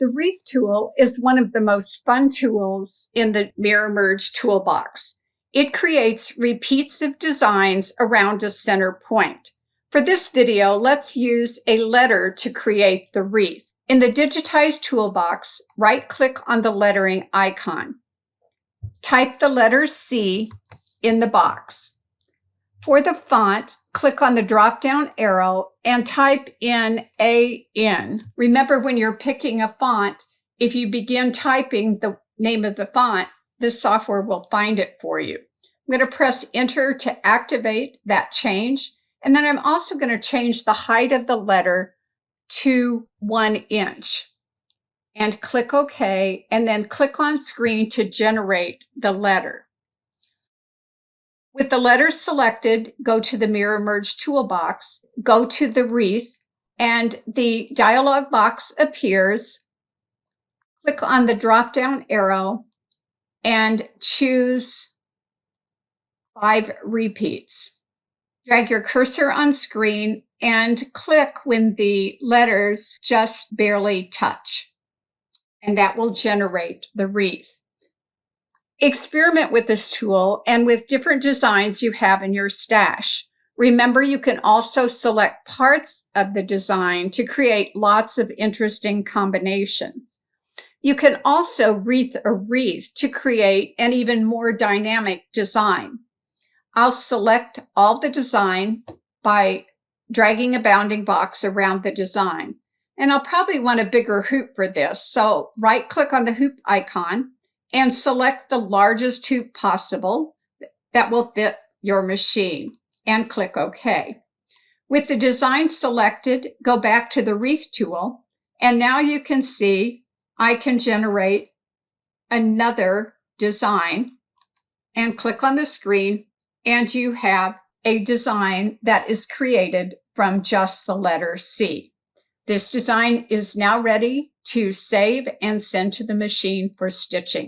The Wreath tool is one of the most fun tools in the Mirror Merge toolbox. It creates repeats of designs around a center point. For this video, let's use a letter to create the wreath. In the Digitize toolbox, right-click on the lettering icon. Type the letter C in the box. For the font, click on the drop-down arrow and type in AN. Remember, when you're picking a font, if you begin typing the name of the font, the software will find it for you. I'm going to press Enter to activate that change. And then I'm also going to change the height of the letter to 1 inch. And click OK, and then click on screen to generate the letter. With the letter selected, go to the Mirror Merge toolbox, go to the wreath, and the dialog box appears. Click on the drop-down arrow and choose 5 repeats. Drag your cursor on screen and click when the letters just barely touch, and that will generate the wreath. Experiment with this tool and with different designs you have in your stash. Remember, you can also select parts of the design to create lots of interesting combinations. You can also wreath a wreath to create an even more dynamic design. I'll select all the design by dragging a bounding box around the design. And I'll probably want a bigger hoop for this. So right-click on the hoop icon and select the largest hoop possible that will fit your machine and click OK. With the design selected, go back to the Wreath tool, and now you can see I can generate another design and click on the screen, and you have a design that is created from just the letter C. This design is now ready to save and send to the machine for stitching.